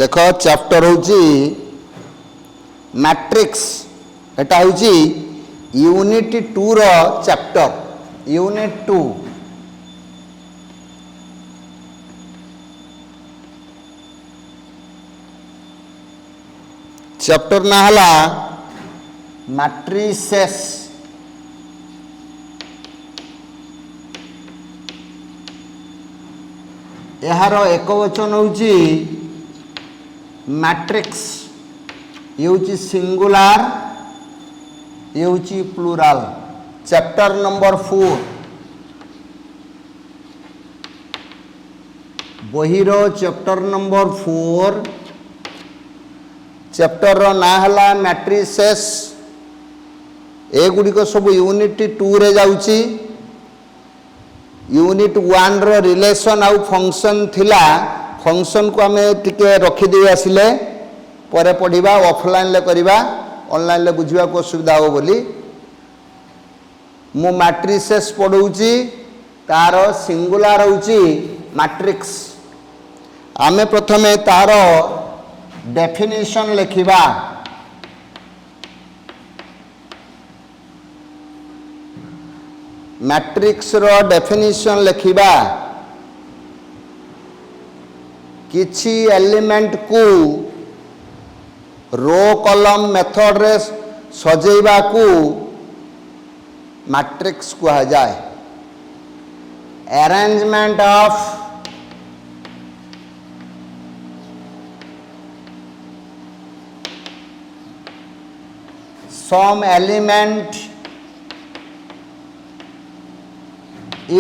देख चैप्टर होची मैट्रिक्स एटा होची यूनिट 2 रो चैप्टर यूनिट 2 चैप्टर ना हला मैट्रिसेस यार एक वचन होची मैट्रिक्स ये होची सिंगुलर ये होची प्लूरल चैप्टर नंबर 4 बहिरो चैप्टर नंबर 4 चैप्टर रो ना हला मैट्रिसेस ए गुडी को सब यूनिट 2 रे जाउची यूनिट 1 रो रिलेशन आउ फंक्शन थिला फंक्शन को हमें टिके रखी दे आसिले परे पढ़िबा ऑफलाइन ले करिबा ऑनलाइन ले बुझिबा को सुविधा हो बोली मु मैट्रिसेस पढौची तारो सिंगुलर होची मैट्रिक्स आमे प्रथमे तारो डेफिनेशन लिखिबा मैट्रिक्स रो डेफिनेशन लिखिबा किछि एलिमेंट को रो कॉलम मेथड रे सजेबा को मैट्रिक्स कहा जाए arrangement of some element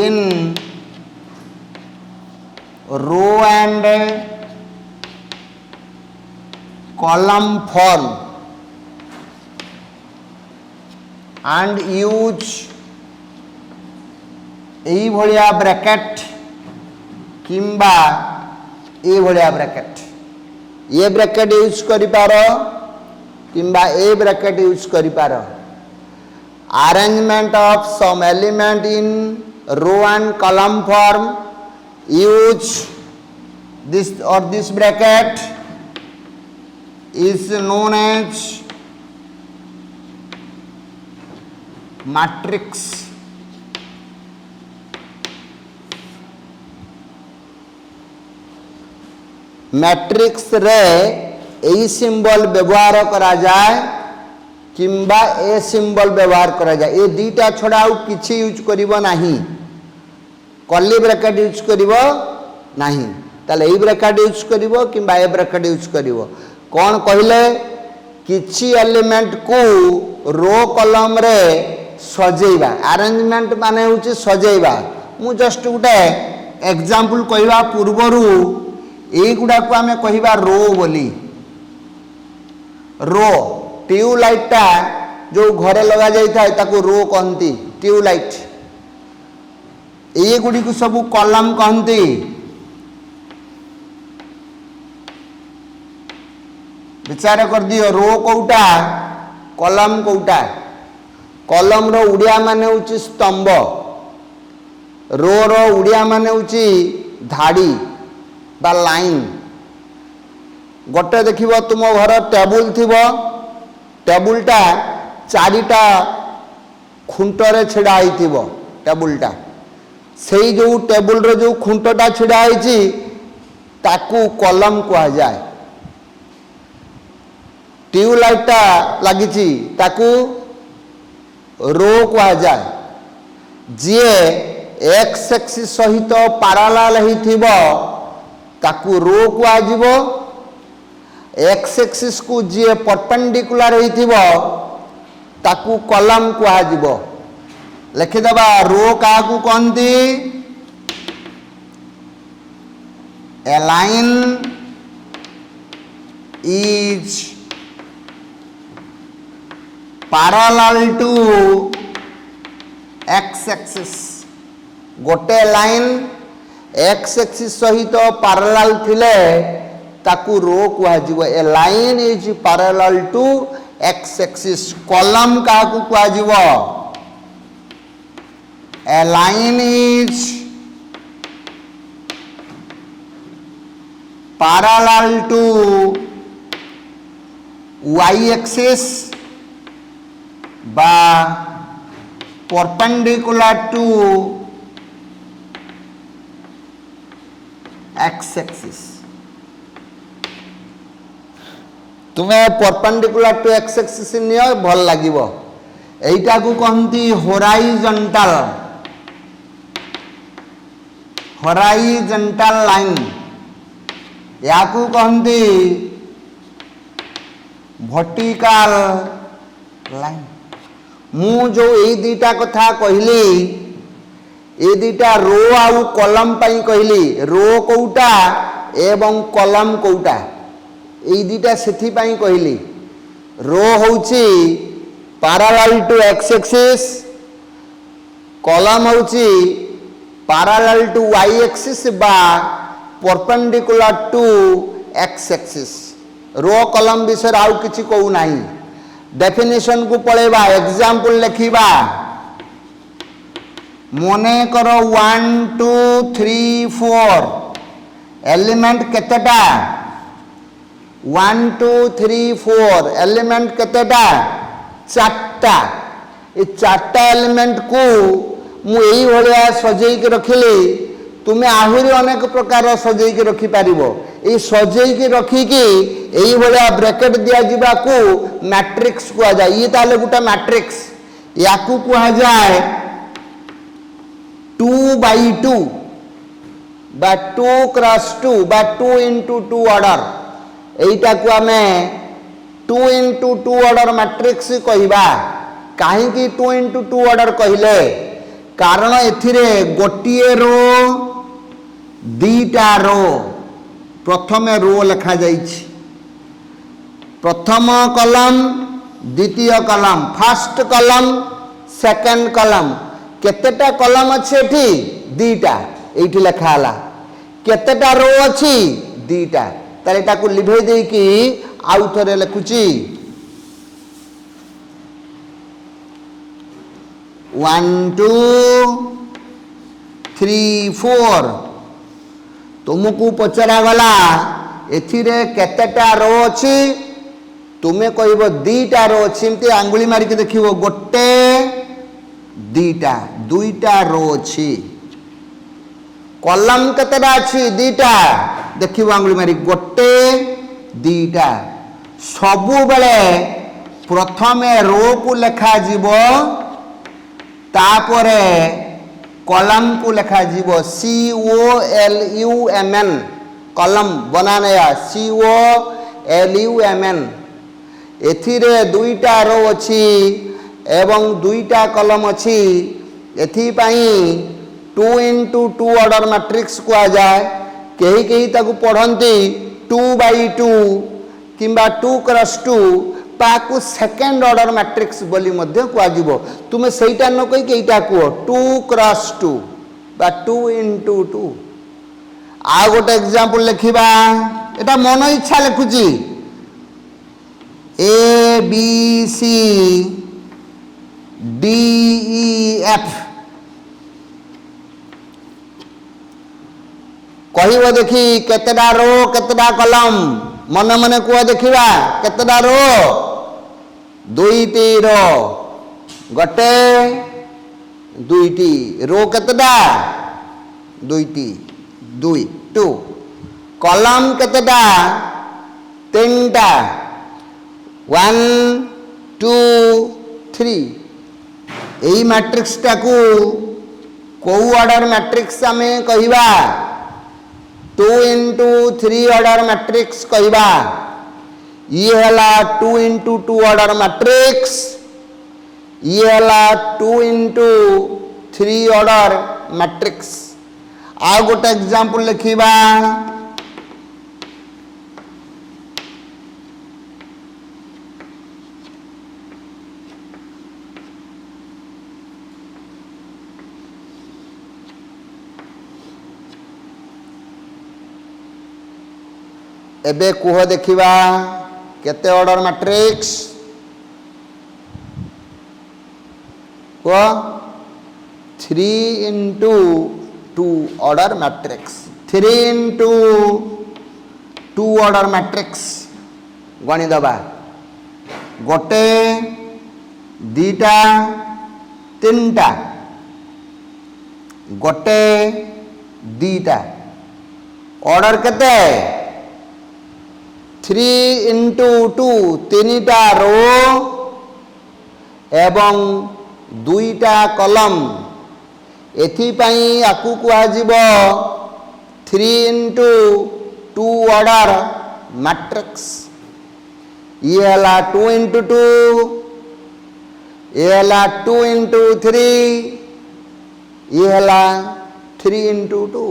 in row and column form and use এই ভলিয়া ব্র্যাকেট কিংবা এই ভলিয়া ব্র্যাকেট ये ब्रैकेट यूज करि पारो किंबा ए ब्रैकेट यूज करि पारो arrangement of some element in row and column form use this or this bracket is known as matrix matrix रे ए सिंबल व्यवहार करा जाए किंबा ए सिंबल व्यवहार करा जाए ए दीटा छड़ा आउ किछि यूज करिवो नाही कर्ली ब्रैकेट यूज करिवो नाही ताले ए ब्रैकेट यूज करिवो किंबा ए ब्रैकेट यूज करिवो कोन कहिले किछि एलिमेंट को रो कॉलम रे सजेइबा अरेंजमेंट माने होची सजेइबा मु जस्ट गुटे एग्जांपल कहवा पूर्वरु ए गुडा को हमें कहवा रो बोली रो ट्यूबलाइट टा जो घरे लगा जाई थाए ताको रो कहंती ट्यूबलाइट ए गुडी को सब कॉलम कहंती विचार कर दियो रो कोउटा कॉलम कोउटा कॉलम रो उडिया माने होची स्तंभ रो रो उडिया माने होची धाड़ी बा लाइन गोटे देखिबो तुम घर टेबुल थिबो टेबुलटा चारिटा खुंटरे छिड़ा आइथिबो टेबुलटा सेई जो टेबुल रो जो खुंटटा छिड़ा आइची ताकू कॉलम कहा जाए ट्यूबलाइटटा लागिची ताकू रो कहा जाए जिए एक्स एक्सिस सहित पैरेलल हिथिबो ताकू रो कहा जिवो एक्स एक्सिस को जी परपेंडिकुलर होइथिबो ताकू कॉलम कहा जिवो लिखि दबा रो का को कहंती a line is parallel to x axis गोटे लाइन एक्स एक्सिस सहित पैरेलल थिले ताकू रो कहा जिवो a line is parallel to x axis column का को कहा जिवो a line is parallel to y axis বা perpendicular to x axis तुम्हें परपेंडिकुलर टू एक्स एक्सिस नियो भल लागिवो एटा को कहंती होराइजंटल लाइन या को कहंती वर्टिकल लाइन मु जो ए दीटा कथा कहली ए दीटा रो आउ कॉलम पई कहली रो कोउटा एवं कॉलम कोउटा ए दीटा सेथि पई कहली रो होउची parallel to x axis column होउची पैरेलल टू वाई एक्सिस बा perpendicular to x axis row column विषय आउ किछि कहू नाही डेफिनेशन को पळेबा एग्जांपल लिखिबा मने करो 1 2 3 4 एलिमेंट केतेटा 1 2 3 4 एलिमेंट केतेटा चारटा ए चारटा एलिमेंट को मु एई भलिया सजेई के रखिली तुमे आहुरी अनेक प्रकार सजेई के रखि पारिबो ए सजेई के रखी की एई भलिया ब्रैकेट दिया जिबा को मैट्रिक्स को आ जाय ये ताले गुटा मैट्रिक्स याकू को आ जाय 2/2 बा 2 क्रॉस 2 बा 2 into 2 ऑर्डर एटा को हमें 2 into 2 ऑर्डर मैट्रिक्स कहिबा काहे की 2 into 2 ऑर्डर कहिले कारण एथिरे गोटिए रो दीटा रो प्रथम रो लिखा जाइछि प्रथम कॉलम द्वितीय column first column second column केतेटा कॉलम अछि एठी दीटा एठी लिखा हला केतेटा रो अछि दीटा तार एटा को लिभे देई कि आउ थरे लिखुची 1 2 3 4 तुमको पचरा गला एथिरे केतेटा रो अछि तुमे कहबो दीटा रो अछि एमती आंगुली मारी के देखिबो गोटे दीटा दुईटा रो अछि कॉलम केतेटा अछि दीटा देखिबो आंगुली मारी गोटे दीटा सबु बेले प्रथमे रो को लेखा जीवो तापरे कॉलम को लेखा जीवो COLUMN कॉलम बनाने COLUMN एथिरे दुईटा रो अछि एवं दुईटा कॉलम अछि एथि पई 2 into 2 ऑर्डर मैट्रिक्स को आ जाए केही केही ताकू पढ़ंती 2/2 किंबा 2 क्रॉस 2 ताकू सेकंड ऑर्डर मैट्रिक्स बोली मध्य को आजिबो तुमे सेइटा न कहि के एटा को 2 क्रॉस 2 बा 2 into 2 आ गोटे एग्जांपल लिखिबा एटा मन इच्छा लिखुची A B C D E F कहिबो देखी केतेटा रो केतेटा कॉलम मन मन को देखिबा केतेटा रो दुईटी रो गोटे दुईटी रो केतेटा दुईटी 2 कॉलम केतेटा तीनटा 1 2 3 एई मैट्रिक्स टाकू को ऑर्डर मैट्रिक्स हमें कहिबा 2 into 3 ऑर्डर मैट्रिक्स कहिबा ये हला 2 into 2 ऑर्डर मैट्रिक्स ये हला 2 into 3 ऑर्डर मैट्रिक्स आ गोटे एग्जांपल लिखिबा एबे कुह देखिबा केते ऑर्डर मैट्रिक्स को 3 into 2 order matrix 3 into two order matrix गणिदबा गोटे दीटा तीनटा गोटे दीटा ऑर्डर केते 3 इंटू 2 तीनटा रो एवं दुईटा कलम एथिपाई आकु कुहाजिबो 3 इंटू 2 ऑर्डर मैट्रिक्स ये हला 2 इंटू 2 ये हला 2 इंटू 3 ये हला 3 इंटू 2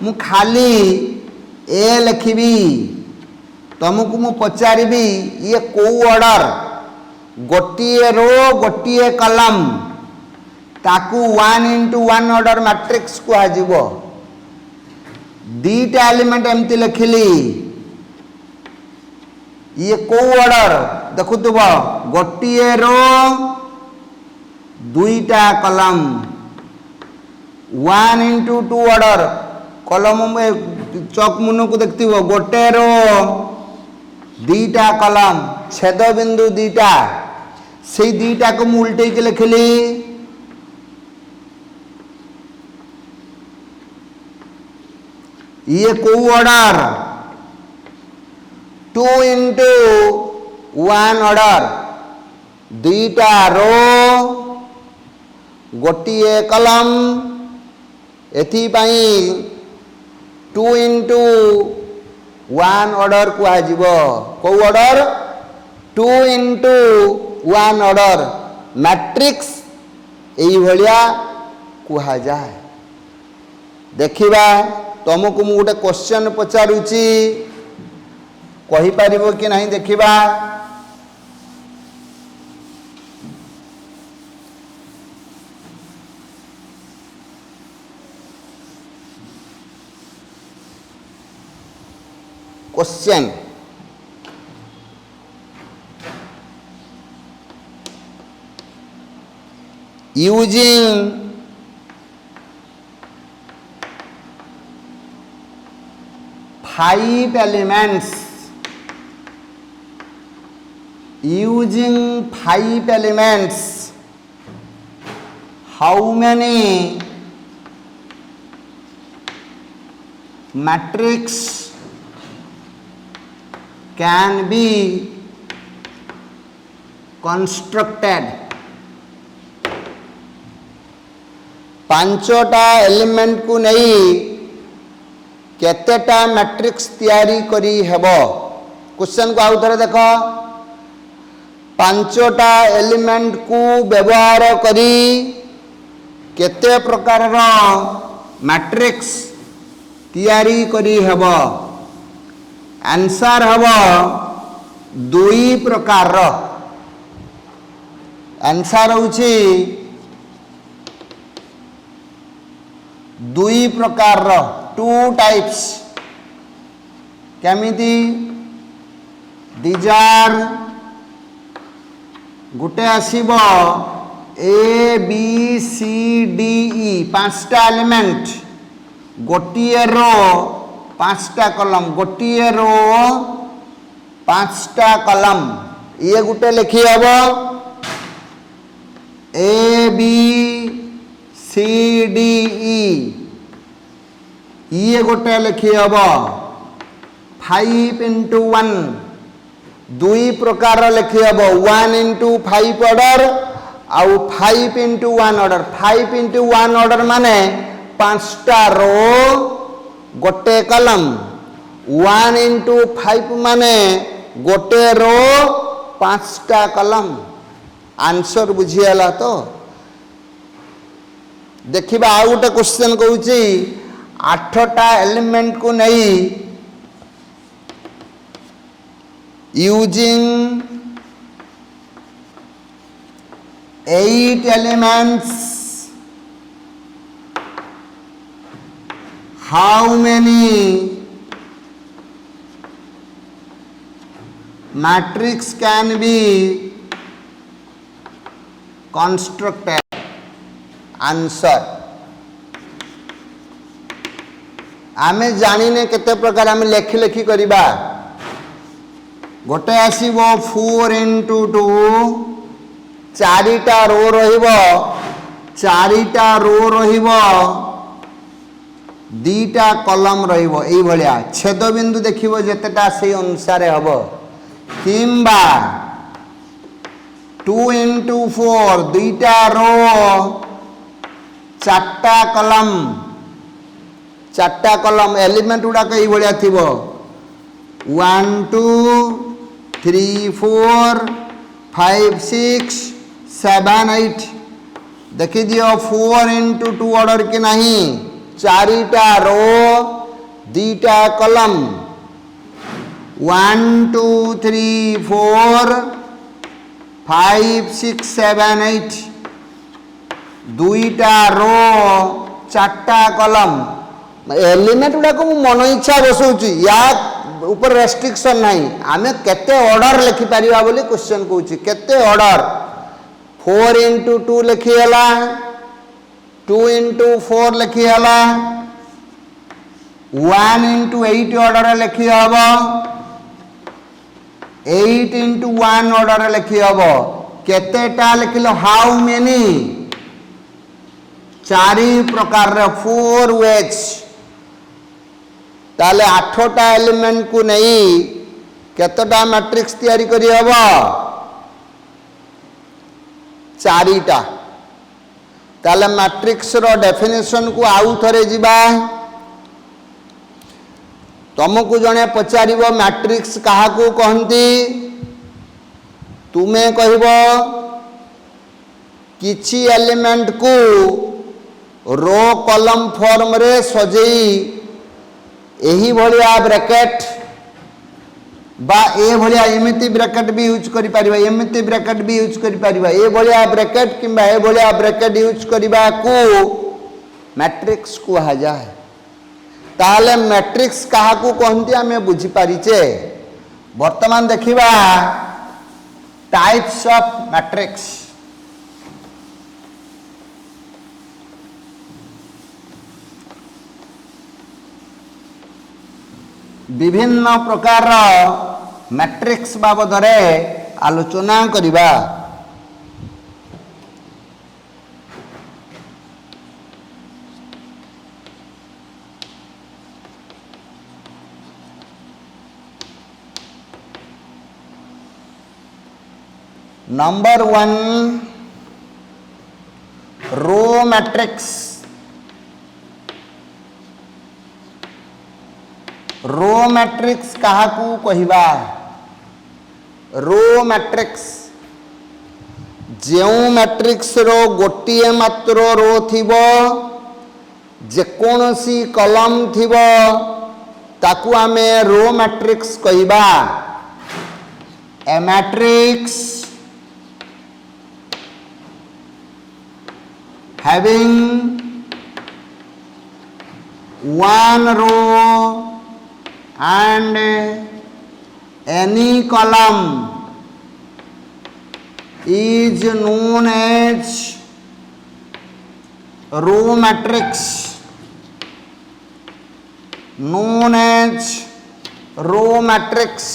मु खाली ए लिखिबी तुमको मु पचारिबी ये को ऑर्डर गोटिए रो गोटिए कलम ताकू 1 इंटू 1 ऑर्डर मैट्रिक्स कुहाजिबो दीटा एलिमेंट एमती लिखिली ये को ऑर्डर देखुथुब गोटिए रो दुईटा कलम 1 इंटू 2 ऑर्डर कलम में चौक मुन को देखती गोटे रो दीटा कलम छेद बिंदु दीटा से दीटा को मु उल्टे के लिखली ये को ऑर्डर 2 इंटू 1 ऑर्डर दीटा रो गोटिए कलम एथिपाई 2 इंटू 1 ऑर्डर कुहाजिबो को ऑर्डर 2 इंटू 1 ऑर्डर मैट्रिक्स एई भलिया कुहा जाए देखिबा तुमको मु गोटे क्वेश्चन पचारुची कहि पारिबो कि नहीं देखिबा question using five elements how many matrix can be constructed पांचटा एलिमेंट को नहीं केतेटा मैट्रिक्स तैयारी करी हेबो क्वेश्चन को आउ थरे देखो पांचटा एलिमेंट को व्यवहार करी केते प्रकार रो मैट्रिक्स तैयारी करी हेबो आंसर हेबो दुई प्रकार रो आंसर होची दुई प्रकार रो टू टाइप्स केमिति दीज आर गुटे आसीबो A B C D E पांचटा एलिमेंट गोटिए रो पांचटा कलम गोटिए रो पांचटा कलम ये गुटे लिखी हबो ए बी सी डी ई ये गोटे लिखी हम 5 इंटू 1 दुई प्रकार लिखी हम 1 इंटू 5 ऑर्डर आउ 5 इंटू 1 ऑर्डर 5 इंटू 1 ऑर्डर माने पांचटा रो गोटे कलम 1 इंटू 5 माने गोटे रो पांचटा कलम आंसर बुझीगला तो देखिबा आ गोटे क्वेश्चन कहूची 8टा एलिमेंट को नहीं using 8 elements how many matrix can be constructed answer आमे जानिने केते प्रकार आमे लेखि लेखि करिबा गोटे आसीबो 4 into 2 चारिटा रो रहिबो चारिटा रो रहिबो दीटा कलम रहिबो एई भलिया छेद बिंदु देखिबो जेतेटा सेई अनुसार हबो किंबा 2 into 4 दुईटा रो चारटा कलम एलिमेंट गुडा एई भलिया थिबो 1 2 3 4 5 6 7 8 देखि दियो 4 into 2 ऑर्डर के नहीं चारिटा रो दीटा कलम 1 2 3 4 5 6 7 8 दुईटा रो चारटा कलम एलिमेंट गुडा को मन इच्छा बसौची या ऊपर रेस्ट्रिक्शन नहीं आमे केते ऑर्डर लिखि परिबा बोली क्वेश्चन कहूची केते ऑर्डर 4 into 2 लिखि हला 2 into 4 लिखि हला 1 into 8 ऑर्डर लिखि हबो 8 into 1 ऑर्डर लिखि हबो केतेटा लिखिलो हाउ मेनी चारि प्रकार रे 4 वेज ताले 8टा एलिमेंट को नहीं केतटा मैट्रिक्स तैयारी करी हबो चारिटा ताले मैट्रिक्स रो डेफिनेशन को आउ थरे जिबा तुमको जने पचारिबो मैट्रिक्स काहा को कहंती तुमे कहिबो किछि एलिमेंट को रो कॉलम फॉर्म रे सजेई एही भलिया ब्रैकेट बा ए भलिया एमिति ब्रैकेट भी यूज करि परिबा एमिति ब्रैकेट भी यूज करि परिबा ए भलिया ब्रैकेट किंबा ए भलिया ब्रैकेट यूज करिबा को मैट्रिक्स कुहा जाय ताले मैट्रिक्स काहा को कहंती हमें बुझी पारिचे वर्तमान देखिबा टाइप्स ऑफ मैट्रिक्स विभिन्न प्रकार मैट्रिक्स बाबद रे आलोचना करिबा number 1 row matrix row matrix कहा को कहिबा रो मैट्रिक्स जेउ मैट्रिक्स रो गोटिए मात्र रो थिबो जे कोनोसी कॉलम थिबो ताकू आमे row matrix कहिबा A matrix having one row and any column is known as row matrix known as row matrix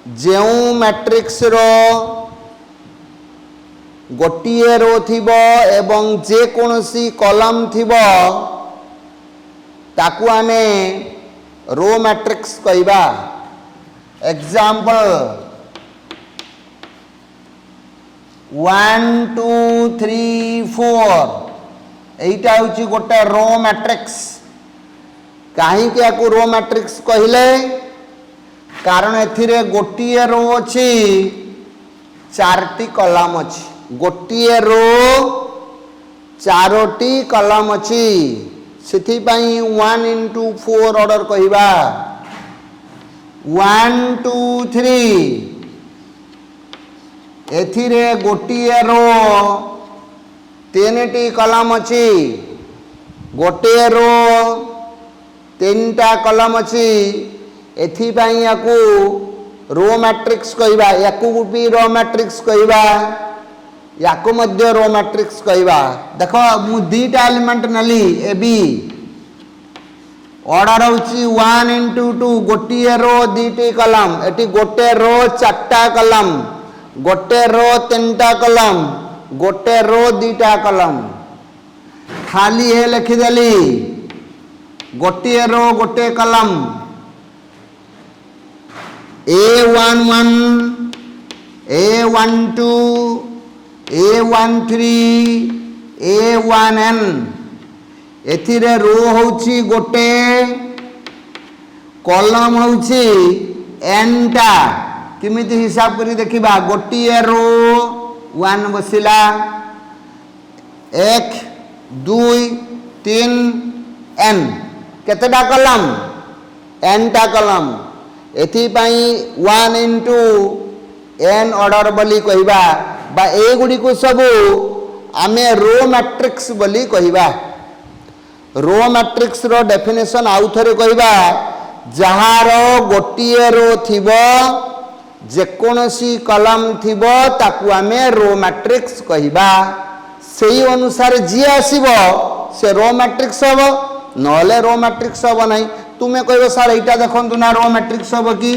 जेउ मैट्रिक्स रो गोटिए रो थिबो एवं जे कोनोसी कॉलम थिबो ताकू आमे रो मैट्रिक्स कहिबा एग्जांपल 1 2 3 4 एटा होची गोटे रो मैट्रिक्स काहे के आकू रो मैट्रिक्स कहिले कारण एथिरे गोटिए रो अछि चारटी कॉलम अछि गोटिए रो चारोटी कॉलम अछि सिथि पई 1 into 4 ऑर्डर कहिबा 1 2 3 एथिरे गोटिए रो तीनटी कॉलम अछि गोटिए रो तीनटा कॉलम अछि एथि पई याकू रो मैट्रिक्स कहिबा याकू भी रो मैट्रिक्स कहिबा याको मध्य रो मैट्रिक्स कहवा देख मु दीटा एलिमेंट नली ए बी ऑर्डर होची 1 into 2 गोटे रो दीटी कलम एटी गोटे रो चारटा कलम गोटे रो तीनटा कलम गोटे रो दीटा कलम खाली है लिखिदेली गोटे रो गोटे कलम A11 A12 A13 A1n एथिरे रो होची गोटे कॉलम होची n टा किमिति हिसाब करी देखिबा गोटी रो 1 बसिला 1 2 3 n केतेटा कॉलम n टा कॉलम एथि पई 1 into n ऑर्डर बोली कहबा बा ए गुडी को सब आमे रो मैट्रिक्स बोली कहबा रो मैट्रिक्स रो डेफिनेशन आउ थरे कहबा जहार गोटे रो थिबो जेकोनसी कलम थिबो ताकू आमे रो मैट्रिक्स कहबा सेही अनुसार जी आसीबो से रो मैट्रिक्स हबो नले रो मैट्रिक्स हबो नाही तुमे कहबो सर एटा देखंतु ना रो मैट्रिक्स हबो की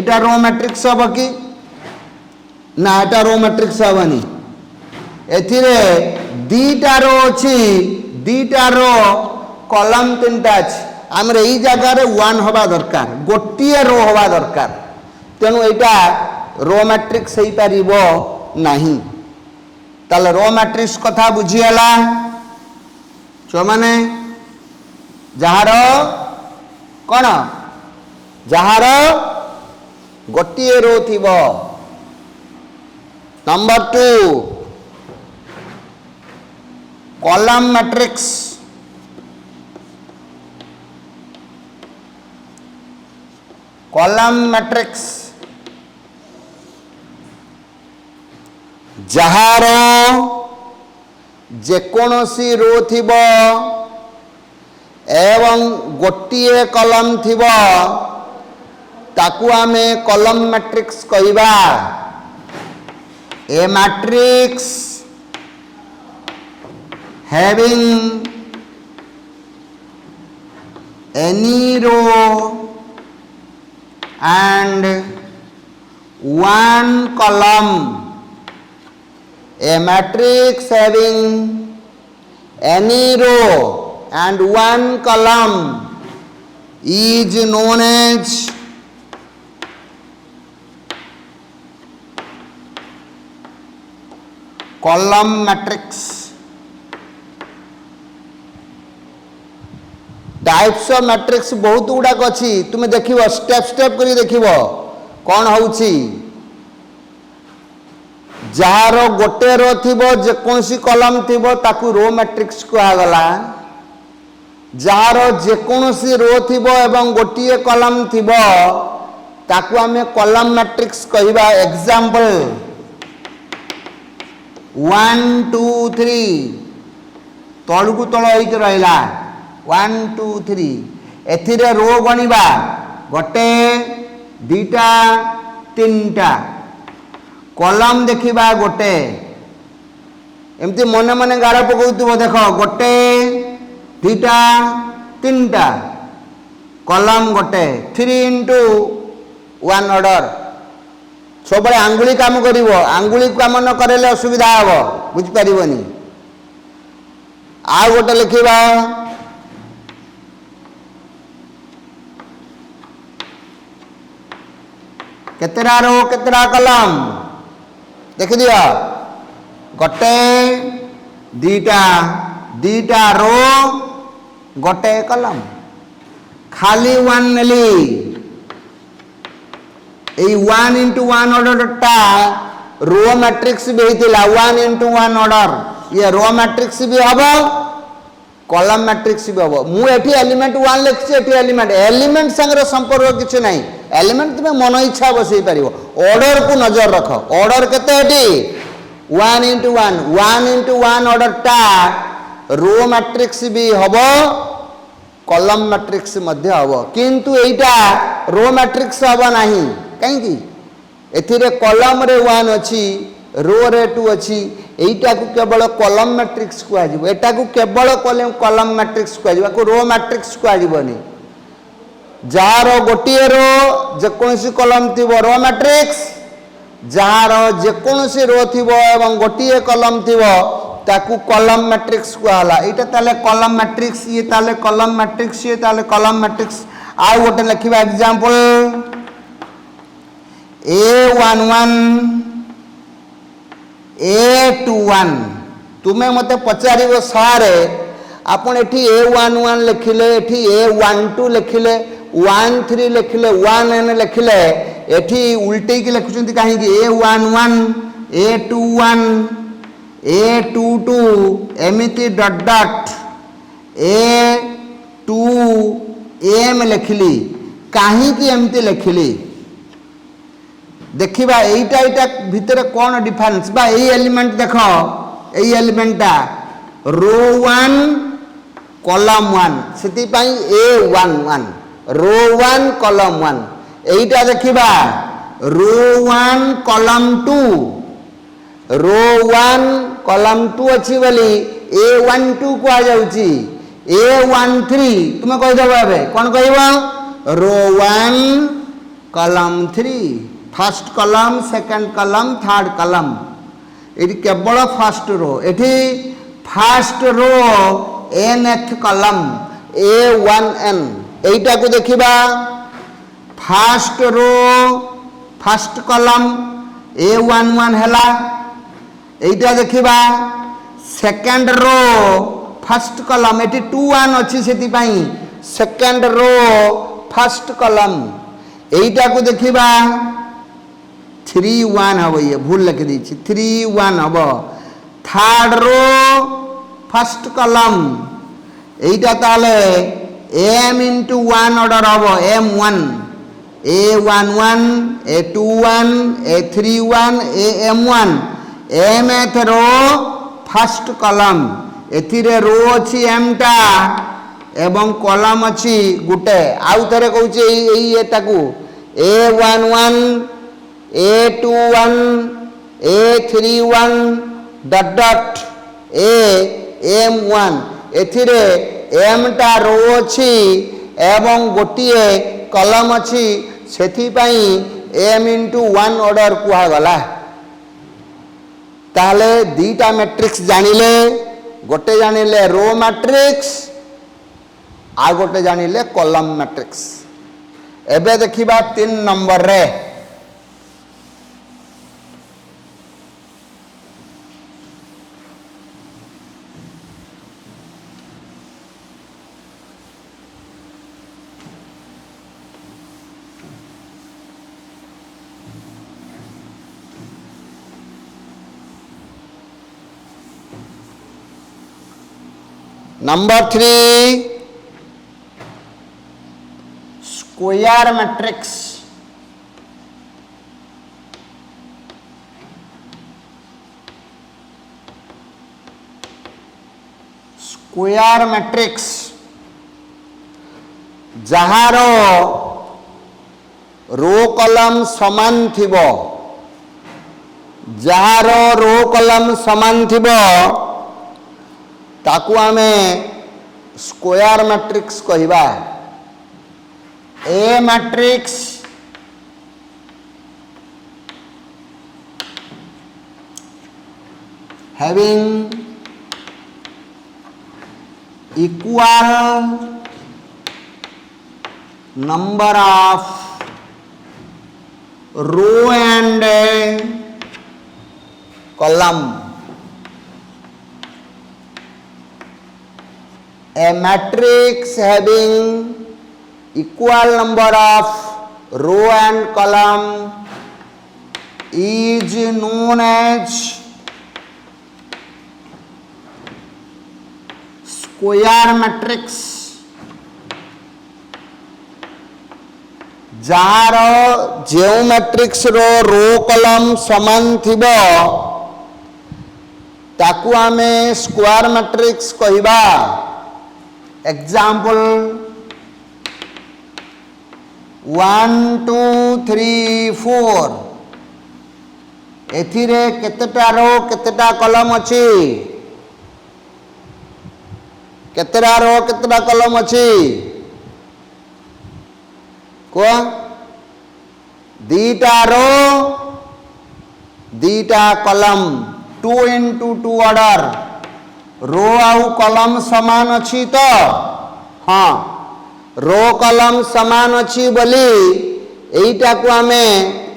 एटा रो मैट्रिक्स हबो की ना एटा रो मैट्रिक्स हबनी एथिरे दीटा रो अछि दीटा रो कॉलम तीनटा अछि हमर एई जगह रे 1 होबा दरकार गोटिए रो होबा दरकार तेनु एटा रो मैट्रिक्स हेई परिबो नाही ताले रो मैट्रिक्स कथा बुझियला जो माने जहार कोन जहार गोटिए रो थिबो number 2 column matrix column matrix जहार जेकोनसी रो थिबो एवं गोटिए कॉलम थिबो ताकू आमे कॉलम मैट्रिक्स कहबा ए matrix having any row and one column a matrix having any row and one column is known as column matrix types of matrix बहुत गुड़ाक अच्छी तुम देख स्टेप स्टेप करी देख कौन होउची जार गोटे रो थिबो जेकोसी कॉलम थिबो ताकू रो मैट्रिक्स कहगला जार जेकोसी रो थिबो एवं गोटिए कॉलम थिबो ताकू आमे कॉलम मैट्रिक्स कहबा एग्जांपल 1 2 3 तळकू तळ होई के रहला 1 2 3 एथिरे रो गणिबा गोटे दीटा तीनटा कॉलम देखिबा गोटे एमती मने मने गाड़ पकाउतबो देख गोटे दीटा तीनटा कॉलम गोटे 3 into 1 ऑर्डर सब आंगुली काम करिवो आंगुली काम न करेले असुविधा हबो बुझ परिबोनी आ गोटे लिखिबा केतरा रो केतरा कलम देख दिया गोटे दीटा दीटा रो गोटे कलम खाली 1 नेली ए 1 into 1 ऑर्डर टा रो मैट्रिक्स भी हेतिला 1 into 1 ऑर्डर ये रो मैट्रिक्स भी हबो कॉलम मैट्रिक्स भी हबो मु एठी एलिमेंट 1 लिखछि एठी एलिमेंट संगे संपर्क किछ नाही एलिमेंट तुम मन इच्छा बसई पार ऑर्डर को नजर रख ऑर्डर केते 1 into 1 ऑर्डर टा रो मैट्रिक्स भी हबो कॉलम मैट्रिक्स मध्य हबो किंतु एटा रो मैट्रिक्स हबो नाही काहे की एथिरे कॉलम रे 1 अछि रो रे 2 अच्छी एटा को केवल कॉलम मैट्रिक्स को आजिबो एटा को केवल कॉलम मैट्रिक्स को आजिबो को रो मैट्रिक्स को आजिबोनी जार गोटिए रो जेकोसी कॉलम थिबो रो मैट्रिक्स जार जेकोसी रो थिबो एवं गोटिए कॉलम थिबो ताकू कॉलम मैट्रिक्स को आला एटा ताले कॉलम मैट्रिक्स ये ताले कॉलम मैट्रिक्स ये ताले कॉलम मैट्रिक्स आ गोटे लिखिबा एग्जांपल A11 A21 तुमे मते पचारिबो सारे आपण एठी A11 लिखिले एठी A12 लिखिले 13 लिखिले 1n लिखिले एठी उल्टे की लिखुचंती काहे कि A11 A21 A22 एमिति डॉट डॉट A2m लिखिली काहे कि एमिति लिखिली देखिबा एटा भितर कौन डिफरेंस बा ए एलिमेंट देखो ए एलिमेंटा रो 1 कॉलम 1 सेति पई A11 रो 1 कॉलम 1 एटा देखिबा रो 1 कॉलम 2 रो 1 कॉलम 2 अछि बोली A12 को आ जाउची A13 तुमे कहि देबो एबे कोन कहइबो row 1 column 3 first column second column third column एटी केवल फर्स्ट रो एटी first row nth column A1n एटा को देखिबा first row first column A11 हैला एटा देखिबा सेकंड रो फर्स्ट कॉलम एटी 2 1 अछि सेति पई सेकंड रो फर्स्ट कॉलम एटा को देखिबा 3 1 हबो ये भूल लिख दी 3 1 हबो थर्ड रो फर्स्ट कॉलम एटा ताले m into 1 ऑर्डर हबो m1 A11 A21 A31 am1 mth रो फर्स्ट कॉलम एथिरे रो अछि m टा एवं कॉलम अछि गुटे आउ थरे कहूची एई एटा को A11 A21 A31 dot dot am1 एथिरे m टा रो अछि एवं गोटिए कॉलम अछि सेथि पई m into 1 ऑर्डर कुहा गला ताले दीटा मैट्रिक्स जानिले गोटे जानिले रो मैट्रिक्स आ गोटे जानिले कॉलम मैट्रिक्स एबे देखिबा 3 नंबर रे number 3 square matrix square matrix जहार रो कॉलम समान थिबो जहार रो कॉलम समान थिबो ताकू आमे स्क्वायर मैट्रिक्स कहिबा A matrix having equal number of row and column. A matrix having equal number of row and column is known as square matrix. Jar जो मैट्रिक्स रो रो कॉलम समान थिबो ताकू आमे स्क्वायर मैट्रिक्स कहिबा एग्जांपल 1 2 3 4 एथिरे केतेटा रो केतेटा column अछि केतेटा रो केतेटा column अछि को दीटा रो दीटा column 2 into 2 order रो आउ कॉलम समान अछि तो हाँ रो कॉलम समान अछि बोली एईटा को हमें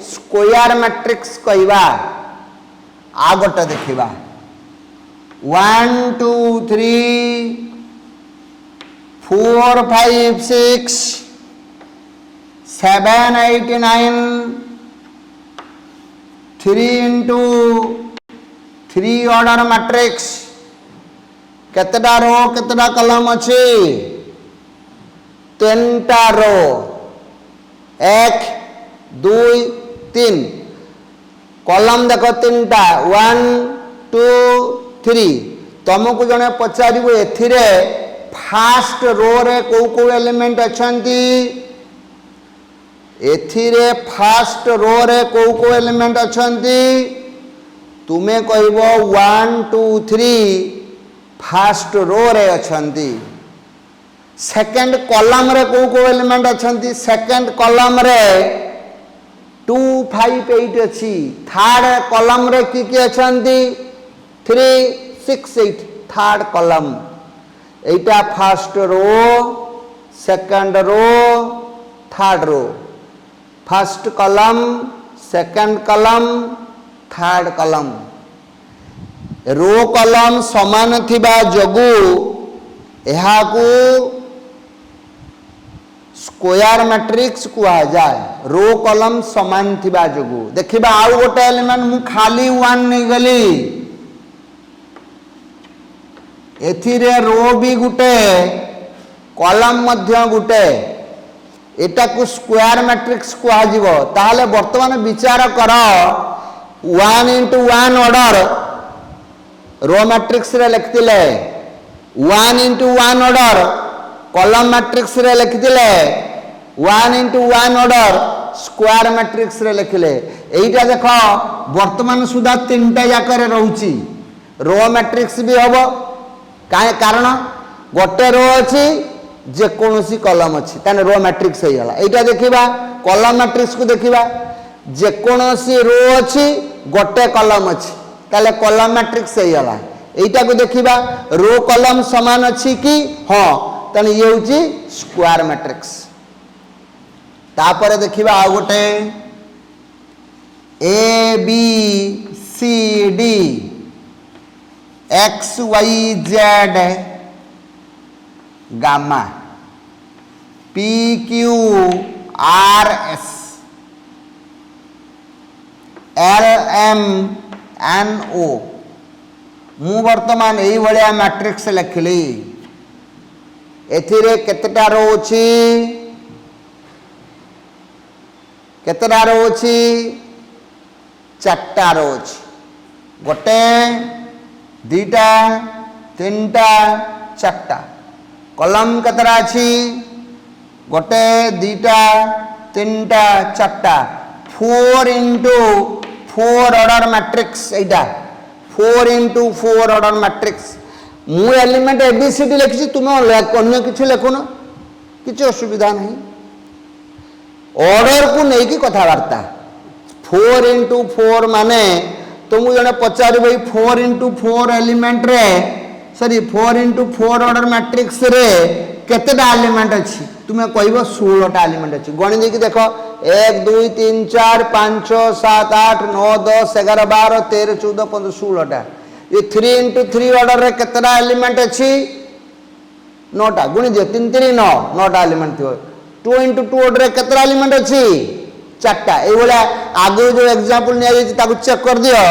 स्क्वायर मैट्रिक्स कहवा आ गोटे देखिबा 1 2 3 4 5 6 7 8 9 3 into 3 ऑर्डर मैट्रिक्स केतेटा रो केतेटा कॉलम अछि 3टा रो 1 2 3 कॉलम देखो 3टा 1 2 3 तुमको जने पचारिबो एथिरे फास्ट रो रे को एलिमेंट अछंती एथिरे फास्ट रो रे को एलिमेंट अछंती तुमे कहबो 1 2 3 फास्ट रो रे अछंती सेकंड कॉलम रे को एलिमेंट अछंती सेकंड कॉलम रे 2 5 8 अछि थर्ड कॉलम रे की अछंती 3 6 8 थर्ड कॉलम एटा first row second row third row first column second column third column row column समान थिबा जगु एहाकू स्क्वायर मैट्रिक्स कुआ जाए रो कॉलम समान थिबा जगु देखिबा आउ गोटे एलिमेंट मु खाली 1 नै गली एथिरे रो भी गुटे कॉलम मध्य गुटे एटा को स्क्वायर मैट्रिक्स कुआ जीवो ताहाले वर्तमान विचार कर 1 into 1 ऑर्डर रो मैट्रिक्स रे लिखतिले 1 into 1 ऑर्डर कॉलम मैट्रिक्स रे लिखतिले 1 into 1 ऑर्डर स्क्वायर मैट्रिक्स रे लिखले एइटा देखो वर्तमान सुधा तीनटा जाकर रहउची रो मैट्रिक्स भी हबो काहे कारण गोटे रो अछि जे कोनोसी कॉलम अछि ताने रो मैट्रिक्स हे गला एइटा देखिबा कॉलम मैट्रिक्स को देखिबा जे कोनोसी रो अछि गोटे कॉलम अछि ताले कॉलम मैट्रिक्स हे गला एइटा को देखिबा रो कॉलम समान अछि कि हां ताने ये होची स्क्वायर मैट्रिक्स तापर देखिबा आ गोटे A B C D X Y Z gamma P Q R S L M N O मु वर्तमान एई भलिया मैट्रिक्स लिखली एथिरे केतेटा रो अछि केतेटा रो अछि 4टा रो अछि गोटे दीटा तीनटा 4टा कॉलम केतेटा अछि गोटे दीटा तीनटा 4टा 4 into 4 ऑर्डर मैट्रिक्स एटा 4 into 4 ऑर्डर मैट्रिक्स मु एलिमेंट एबीसीडी लिखि तुम अन्य किछि लेखुन किछि असुविधा नहीं ऑर्डर को नहीं कि कथावार्ता 4 into 4 माने तुम जने पचार भाई 4 into 4 एलिमेंट रे सॉरी 4 into 4 ऑर्डर मैट्रिक्स रे केतेटा एलिमेंट अछि तुमे कहबो 16 टा एलिमेंट अछि गणि देखि देखो 1 2 3 4 5 6 7 8 9 10 11 12 13 14 15 16 टा ये 3 into 3 ऑर्डर रे केतेटा एलिमेंट अछि 9 टा गुणि दियो 3 3 9 9 टा एलिमेंट थियो 2 into 2 ऑर्डर रे केतेटा एलिमेंट अछि 4 टा ए बोला आगु जो एग्जांपल निया जे ताकु चेक कर दियो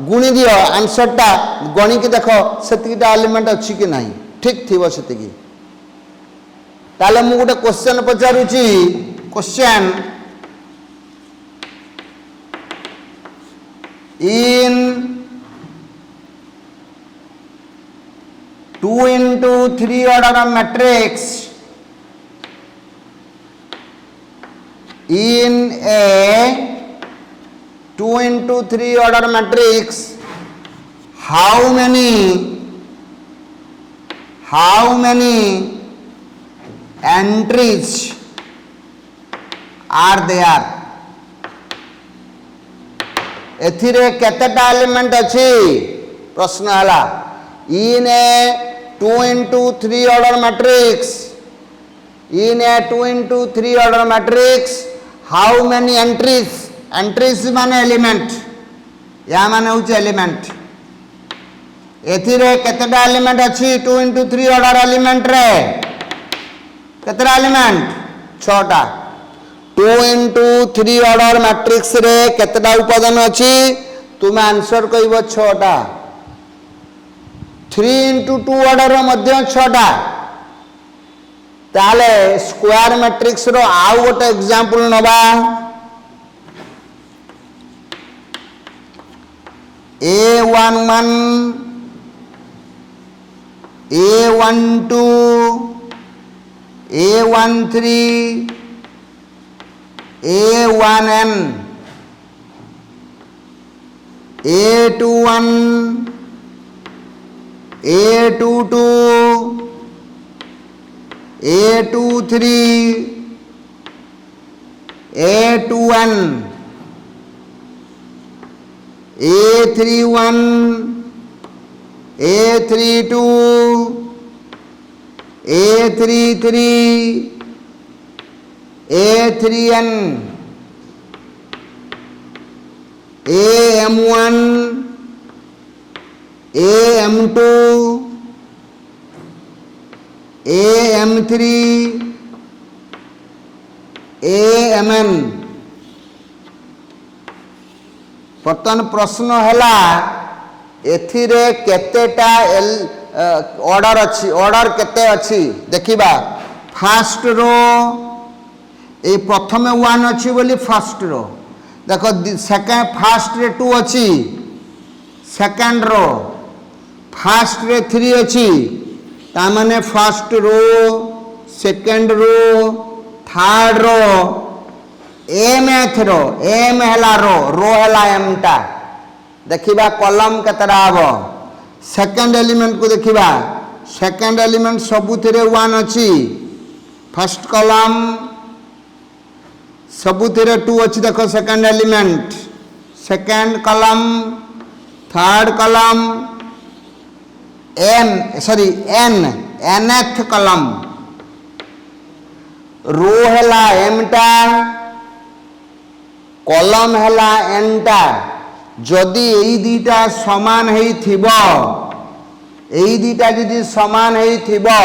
गुणि दियो आंसर टा गणि के देखो सेतिटा एलिमेंट अछि कि नाही ठीक थिबो सेतिकी ताले मु गोटे question पचारुची question in 2 into 3 order matrix in a 2 into 3 order matrix, how many entries are there? एथिरे केतेटा एलिमेंट अछि प्रश्न हला इन ए 2 into 3 order matrix, in a 2 into 3 order matrix how many entries माने एलिमेंट या माने होचे एलिमेंट एथिरे केतेटा एलिमेंट अछि 2 into 3 order एलिमेंट रे केतेटा एलिमेंट 6टा 2 into 3 order matrix रे केतेटा उपादान अछि तुम आंसर कहबो 6टा 3 into 2 order रो मध्य 6टा ताले स्क्वायर मैट्रिक्स रो आउ गोटे एग्जांपल नबा A11 A12 A13 A1n A21 A22 A23 A2n A31 A32 A33 A3n AM1 AM2 AM3 AMN बर्तमान प्रश्न हैला एथिरे केतेटा ऑर्डर अछि ऑर्डर केते अछि देखिबा फर्स्ट रो ए प्रथम 1 अछि बोली फर्स्ट रो देखो सेकंड फर्स्ट रे 2 अछि सेकंड रो फर्स्ट रे 3 अछि ता माने first row second row third row M row M हैला रो हैला एम टा देखिबा कॉलम केतरा हबो सेकंड एलिमेंट को देखिबा सेकंड एलिमेंट सबुथिरे 1 अछि फर्स्ट कॉलम सबुथिरे 2 अछि देखो second element second column third column nth column row हैला m टा कॉलम हैला n टा जदि एई दीटा समान हेई थिबो एई दीटा जदि समान हेई थिबो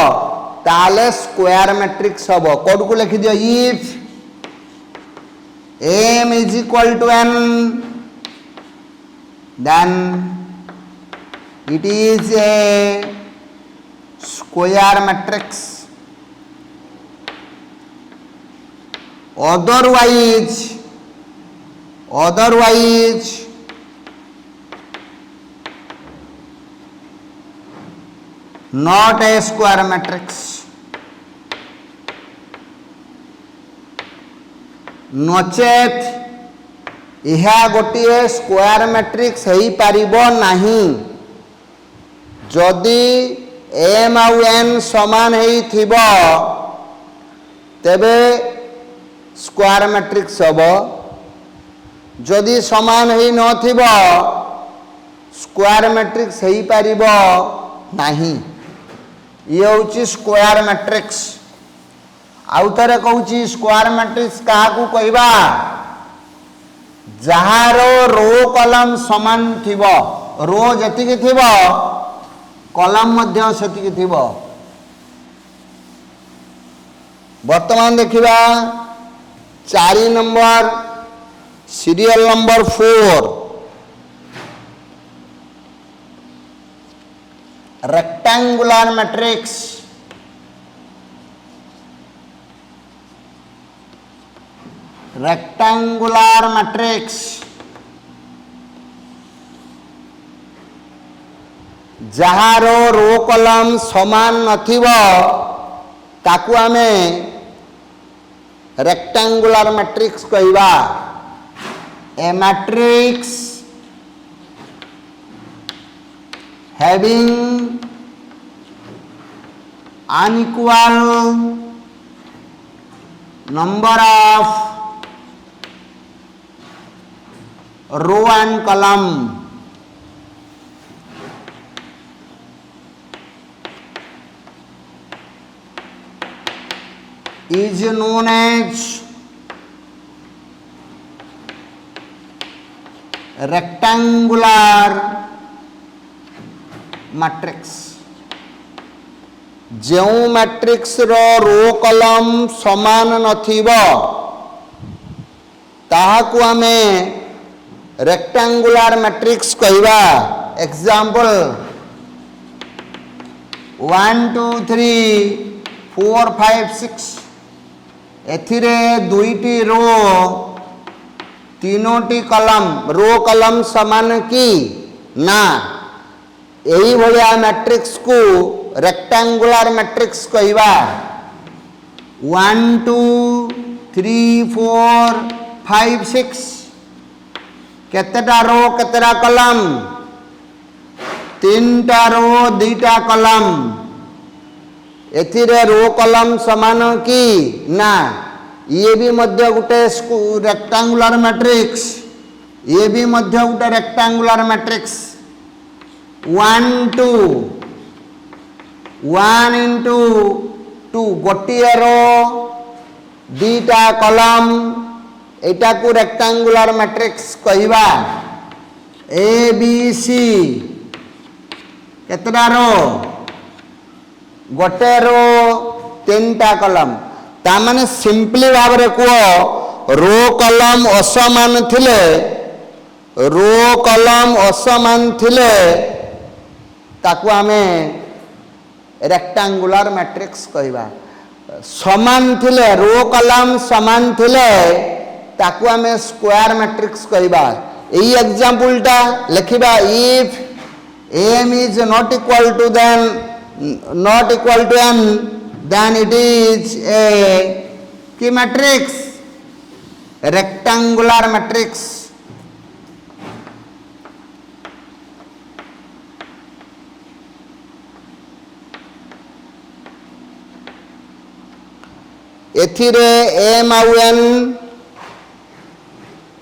ताले स्क्वायर मैट्रिक्स हबो कोड को लिखि दियो if m is equal to n then it is a square matrix otherwise not a square matrix नचेत यह गोटे स्क्वायर मैट्रिक्स हेई पारिबो नाही जदि m आउ n समान हेई थिबो तेबे स्क्वायर मैट्रिक्स हबो जदि समान हेई न थिबो स्क्वायर मैट्रिक्स हेई पारिबो नाही ये होची स्क्वायर मैट्रिक्स आउ थरे कहूची स्क्वायर मैट्रिक्स कहा को कहबा जहारो रो कॉलम समान थिबो रो जति के थिबो कॉलम मध्य सति के थिबो वर्तमान देखिबा 4 number serial number 4 rectangular matrix जहारो रो कॉलम समान नथिबो ताकू आमे रेक्टेंगुलर मैट्रिक्स कहबा A matrix having unequal number of row and column is known as rectangular matrix. जो मैट्रिक्स रो कलम समान नथिबो ताहाकु आमे रेक्टेंगुलर मैट्रिक्स कहवा. एग्जांपल 1 2 3 4 5 6 एथिरे दुईटी रो तीनोटी कलम रो कलम समान की ना. यही भलिया मैट्रिक्स को रेक्टेंगुलर मैट्रिक्स कहवा. 1 2 3 4 5 6 केतेटा रो केतेटा कलम 3टा रो 2टा कलम. एथिरे रो कलम समान की ना. ये भी मध्य गुटे रेक्टेंगुलर मैट्रिक्स. ये भी मध्य गुटे रेक्टेंगुलर मैट्रिक्स. 1 2 1 into 2 गोटिए रो 2टा कलम एटा को रेक्टेंगुलर मैट्रिक्स कहवा. ए बी सी केतटा रो गोटे रो 3टा कलम. ता माने सिंपली भाव रे को रो कलम असमान थिले रो कलम असमान थिले ताकू आमे रेक्टेंगुलर मैट्रिक्स कहवा. समान थिले रो कलम समान थिले ताकू आमे स्क्वायर मैट्रिक्स कहवा. एई एग्जांपलटा लिखिबा. If m is not equal to n then it is a की मैट्रिक्स रेक्टेंगुलर मैट्रिक्स. एथिरे m आउ n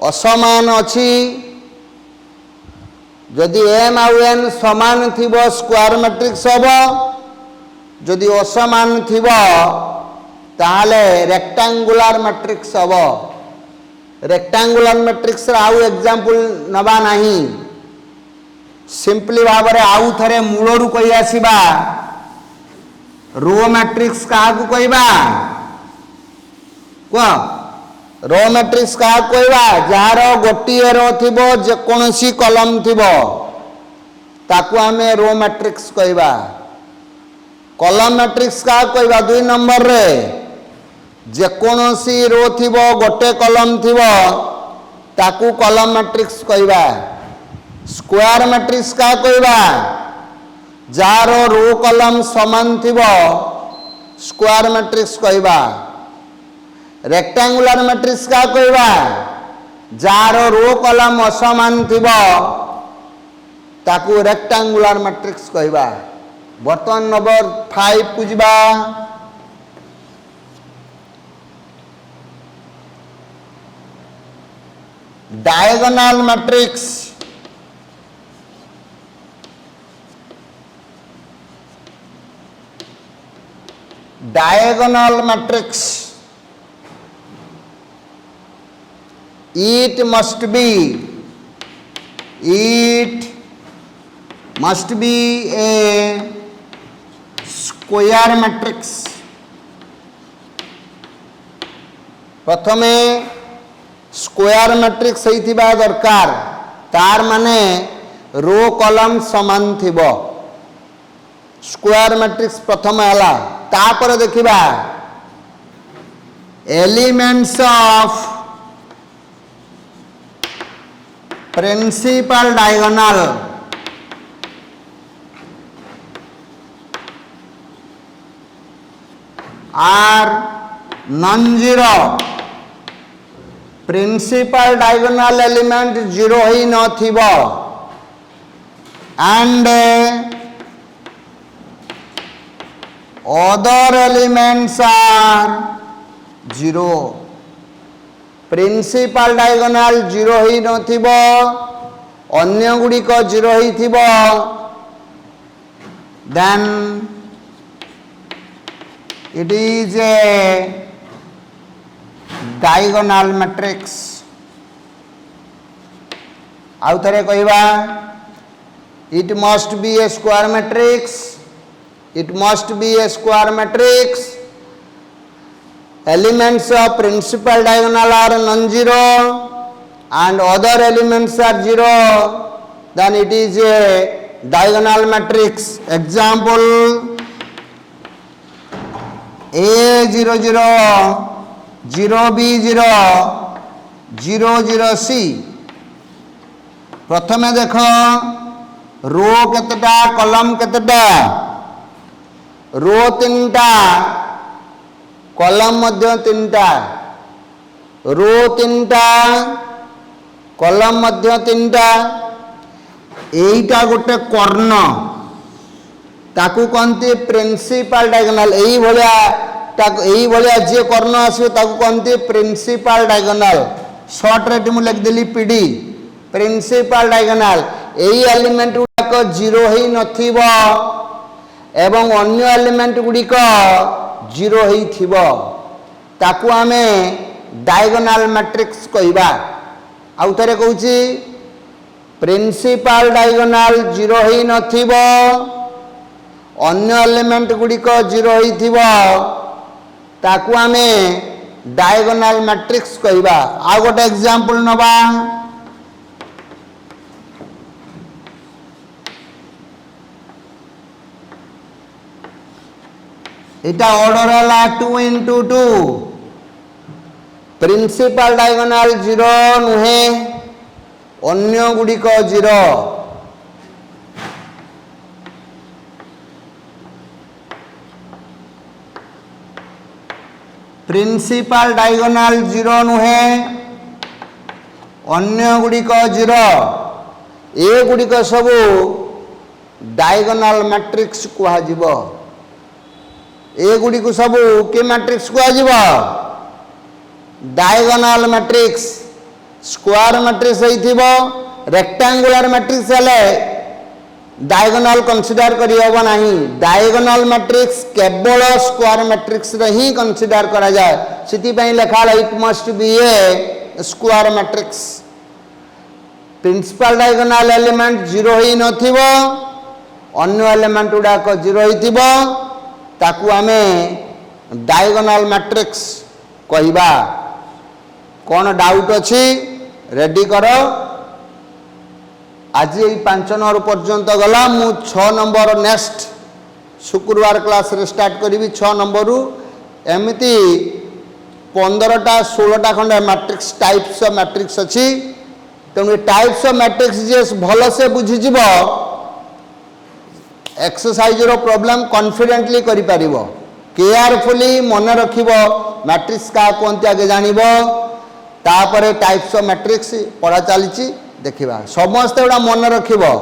असमान अछि. जदि m आउ n समान थिबो स्क्वायर मैट्रिक्स हबो. जदि असमान थिबो ताहले रेक्टेंगुलर मैट्रिक्स हबो. रेक्टेंगुलर मैट्रिक्स रा आउ एग्जांपल नबा नाही. सिंपली भाव रे आउ थरे मूलरू कहि आसीबा. रो मैट्रिक्स काहाकू कहबा को रो मैट्रिक्स का कहवा. जार गोटिए रो थिबो जे कोनोसी कलम थिबो ताकू आमे रो मैट्रिक्स कहवा. कलम मैट्रिक्स का कहवा 2 नंबर रे जे कोनोसी रो थिबो गोटे कलम थिबो ताकू कलम मैट्रिक्स कहवा. स्क्वायर मैट्रिक्स का कहवा. जार रो कलम समान थिबो स्क्वायर मैट्रिक्स कहवा. रेक्टेंगुलर मैट्रिक्स का कहवा. जार रो कलम असमान थिबो ताकू रेक्टेंगुलर मैट्रिक्स कहवा. बर्तमान नंबर 5 को जिबा. Diagonal matrix. Diagonal matrix it must be a square matrix. प्रथमे स्क्वायर मैट्रिक्स होइथिबा दरकार. तार माने रो कलम समान थिबो. स्क्वायर मैट्रिक्स प्रथम हला. तापर देखिबा एलिमेंट्स ऑफ प्रिंसिपल डायगोनल. आर non-zero प्रिंसिपल डायगोनल एलिमेंट 0 ही नथिबो and other elements are 0 principal diagonal 0 ही नथिबो अन्य गुडी को 0 ही थिबो then it is a diagonal matrix आउ थरे कहबा it must be a square matrix it must be a square matrix elements of principal diagonal are non-zero and other elements are 0 then it is a diagonal matrix example A00 0B0 00C प्रथमे देख रो केतटा column केतटा रो 3टा column मध्य 3टा रो 3टा column मध्य 3टा एईटा गोटे कर्ण ताकू कहते principal diagonal एई भलिया जे कर्ण आसो ताकू कहते principal diagonal short रे मु लिख देली पीडी प्रिंसिपल डायगोनल एई एलिमेंट गुडाक 0 ही नथिबो एवं अन्य एलिमेंट गुडिक 0 ही थिबो ताकू आमे डायगोनल मैट्रिक्स कहबा आउ थरे कहूची प्रिंसिपल डायगोनल 0 ही नथिबो अन्य एलिमेंट गुडिक 0 ही थिबो ताकू आमे डायगोनल मैट्रिक्स कहबा आ गोटे एग्जांपल नबा इटा ऑर्डर हला 2 into 2 प्रिंसिपल डायगोनल 0 नुहे अन्य गुडिक 0 प्रिंसिपल डायगोनल 0 नुहे अन्य गुडिक 0 ए गुडिक सब डायगोनल मैट्रिक्स कुहा जिवो ए गुडी को सब के मैट्रिक्स कुहा जिवो डायगोनल मैट्रिक्स स्क्वायर मैट्रिक्स होइथिबो रेक्टेंगुलर मैट्रिक्स हेले डायगोनल कंसीडर करि होबो नाही डायगोनल मैट्रिक्स केवल स्क्वायर मैट्रिक्स रे ही कंसीडर करा जाय सिति पई लेखा it must be a square matrix principal diagonal element 0 ही नथिबो अन्य एलिमेंट गुडा को 0 ही थिबो ताकू आमे डायगोनल मैट्रिक्स कहबा कौन डाउट अच्छी रेडी करो आज ये 5 नंबर पर्यंत गला मु 6 नंबर नेक्स्ट शुक्रवार क्लास रे स्टार्ट करी 6 नंबर एमती 15टा 16टा खंडे मैट्रिक्स टाइप्स ऑफ मैट्रिक्स अच्छी तेणु टाइप्स ऑफ मैट्रिक्स जे भल से बुझीजिव एक्सरसाइज रो प्रॉब्लम कॉन्फिडेंटली करि परिबो केयरफुली मन रखिबो मैट्रिक्स का कोनते आगे जानिबो तापरे टाइप्स ऑफ मैट्रिक्स पढ़ा चली देखिबा समस्त एडा मन रखिबो